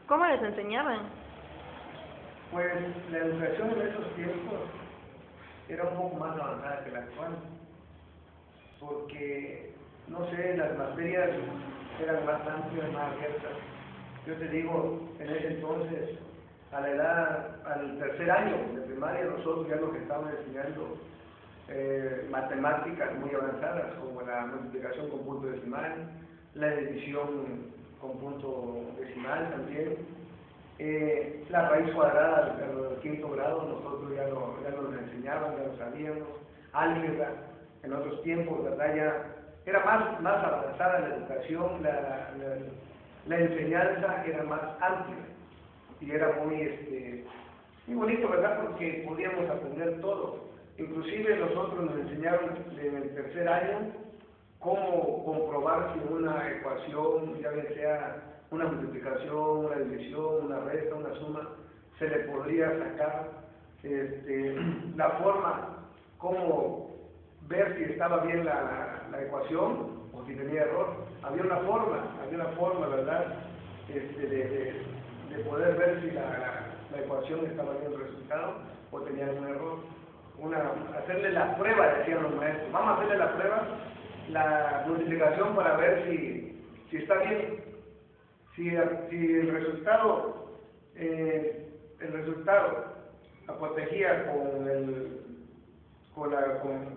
¿Cómo les enseñaban? Pues la educación en esos tiempos era un poco más avanzada que la actual, porque, no sé, las materias eran más amplias, más abiertas. Yo te digo, en ese entonces, a la edad, al tercer año de primaria, nosotros ya nos estaban enseñando matemáticas muy avanzadas, como la multiplicación con punto decimal, la división con punto decimal también. La raíz cuadrada del quinto grado, nosotros ya nos enseñaban, ya lo sabíamos. Álgebra, en otros tiempos, ¿verdad? Ya era más avanzada la educación, la enseñanza era más amplia y era muy bonito, ¿verdad? Porque podíamos aprender todo. Inclusive nosotros nos enseñaron en el tercer año cómo comprobar si una ecuación, ya bien sea una multiplicación, una división, una resta, una suma, se le podría sacar la forma, cómo ver si estaba bien la ecuación o si tenía error. Había una forma, ¿verdad? De poder ver si la ecuación estaba bien el resultado o tenía algún error. Hacerle la prueba, decían los maestros. Vamos a hacerle la prueba, la multiplicación para ver si está bien. Si el resultado protegía con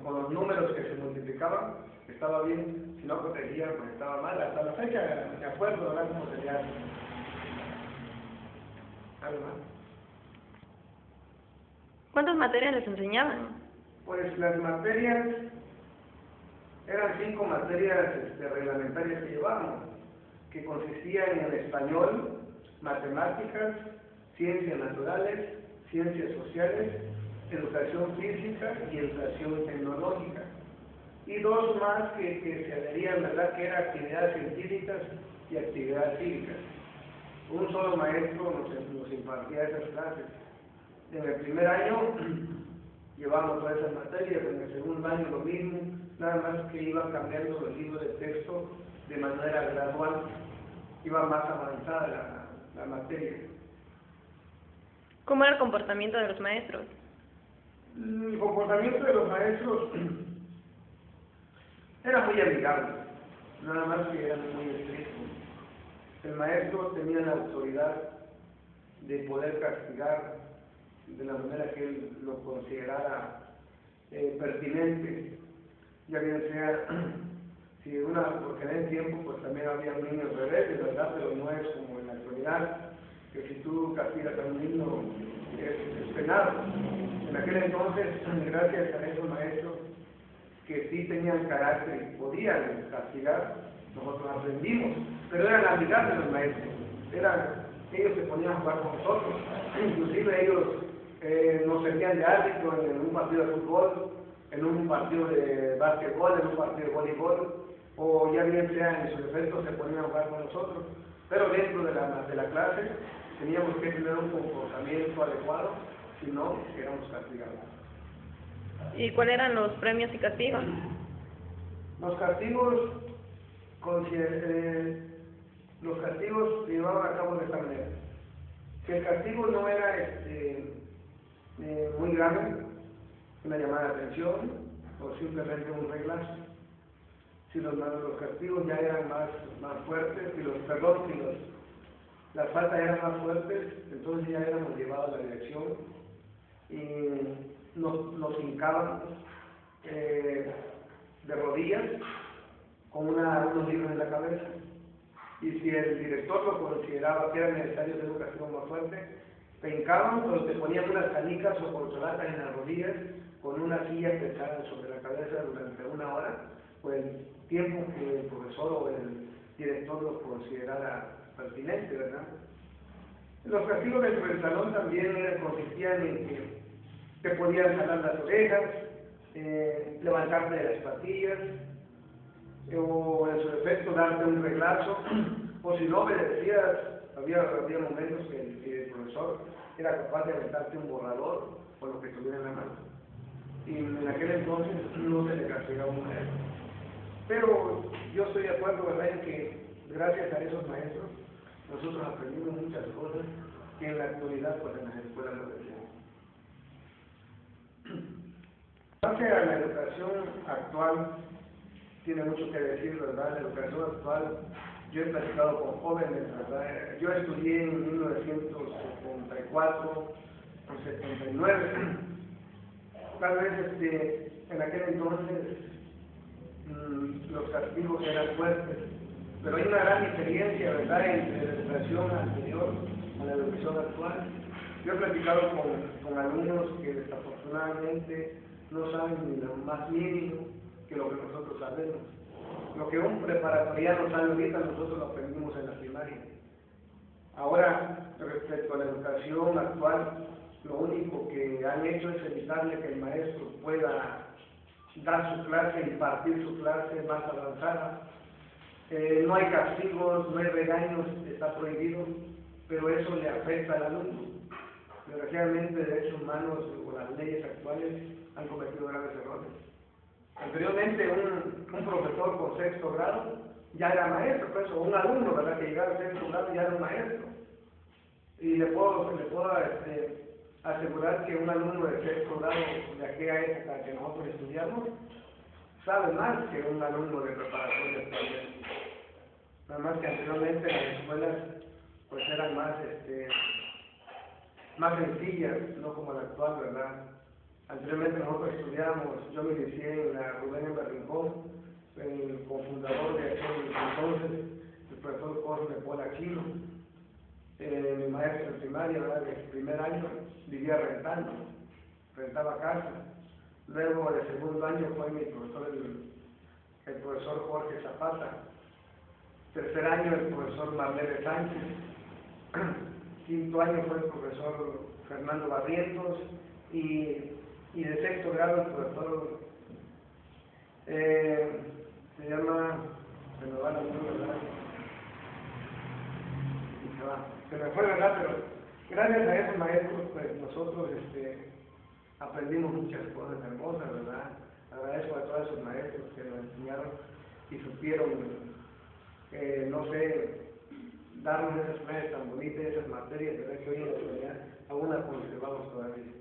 los números que se multiplicaban, estaba bien. Si no protegía, pues estaba mal. Hasta la fecha me acuerdo, ¿verdad?, cómo tenía algo más. ¿Cuántas materias les enseñaban? Pues las materias eran 5 materias reglamentarias que llevábamos, que consistían en español, matemáticas, ciencias naturales, ciencias sociales, educación física y educación tecnológica. Y 2 más que se adherían, ¿verdad?, que eran actividades científicas y actividades cívicas. Un solo maestro nos impartía esas clases. En el primer año llevamos todas esas materias, en el segundo año lo mismo, nada más que iban cambiando los libros de texto de manera gradual, iba más avanzada la materia. ¿Cómo era el comportamiento de los maestros? El comportamiento de los maestros era muy amigable, nada más que eran muy estrictos. El maestro tenía la autoridad de poder castigar de la manera que él lo considerara pertinente, ya bien sea, porque en el tiempo pues también había niños rebeldes, ¿verdad?, pero no es como en la actualidad, que si tú castigas a un niño es penado. En aquel entonces, gracias a esos maestros que sí tenían carácter y podían castigar, nosotros aprendimos, pero eran amigables los maestros, ellos se ponían a jugar con nosotros, inclusive ellos nos servían de árbitro en un partido de fútbol, en un partido de básquetbol, en un partido de voleibol, o ya bien sea en su defecto se ponían a jugar con nosotros, pero dentro de la clase teníamos que tener un comportamiento adecuado, si no, éramos castigados. ¿Y cuáles eran los premios y castigos? Los castigos se llevaban a cabo de esta manera. Si el castigo no era muy grave, una llamada de atención o simplemente un reglazo. Si los castigos ya eran más fuertes, las faltas eran más fuertes, entonces ya éramos llevados a la dirección y nos hincaban de rodillas con unos libros en la cabeza. Y si el director lo consideraba que era necesario hacer un castigo más fuerte, te hincaban, pero te ponían unas canicas o corcholatas en las rodillas con una silla pesada sobre la cabeza durante 1 hora, o el tiempo que el profesor o el director lo considerara pertinente, ¿verdad? Los castigos dentro del salón también consistían en que te podían jalar las orejas, levantarte de las patillas, o en su defecto darte un reglazo, o si no obedecías, había momentos que el profesor era capaz de aventarte un borrador o lo que tuviera en la mano. Y en aquel entonces no se le castigaba a un maestro. Pero yo estoy de acuerdo, ¿verdad?, en que gracias a esos maestros nosotros aprendimos muchas cosas que en la actualidad pues en las escuelas no decíamos. Creo que la educación actual tiene mucho que decir, ¿verdad? La educación actual, yo he platicado con jóvenes, ¿verdad? Yo estudié en 1974, en 79, tal vez en aquel entonces los castigos eran fuertes, pero hay una gran diferencia, ¿verdad?, entre la educación anterior a la educación actual. Yo he platicado con alumnos que desafortunadamente no saben ni lo más mínimo que lo que nosotros sabemos. Lo que un preparatoriano sabe ahorita, nosotros lo aprendimos en la primaria. Ahora, respecto a la educación actual, lo único que han hecho es evitarle que el maestro pueda dar su clase, impartir su clase más avanzada. No hay castigos, no hay regaños, está prohibido, pero eso le afecta al alumno. Desgraciadamente, derechos humanos o las leyes actuales han cometido graves errores. Anteriormente, un profesor con sexto grado ya era maestro, pues, o un alumno, ¿verdad?, que llegara al sexto grado ya era un maestro. Y le puedo asegurar que un alumno de sexto grado de aquella época que nosotros estudiamos sabe más que un alumno de preparatoria actualmente. Nada más que anteriormente las escuelas pues eran más sencillas, no como la actual, ¿verdad? Anteriormente nosotros estudiamos, yo me inicié en la Rubén M. Rincón, el cofundador de aquel entonces, el profesor Cosme Paul Aquino, mi maestro en primaria, ¿verdad?, de primer año vivía rentaba casa. Luego de segundo año fue mi profesor, el profesor Jorge Zapata. Tercer año el profesor Marlene Sánchez. Quinto año fue el profesor Fernando Barrientos y de sexto grado el profesor se llama, se me va la nombre, ¿verdad? Se me fue, ¿verdad? Pero gracias a esos maestros pues nosotros aprendimos muchas cosas hermosas, ¿verdad? Agradezco a todos esos maestros que nos enseñaron y supieron, no sé, darnos esas clases tan bonitas, esas materias, ¿verdad?, que hoy en la actualidad algunas conservamos todavía.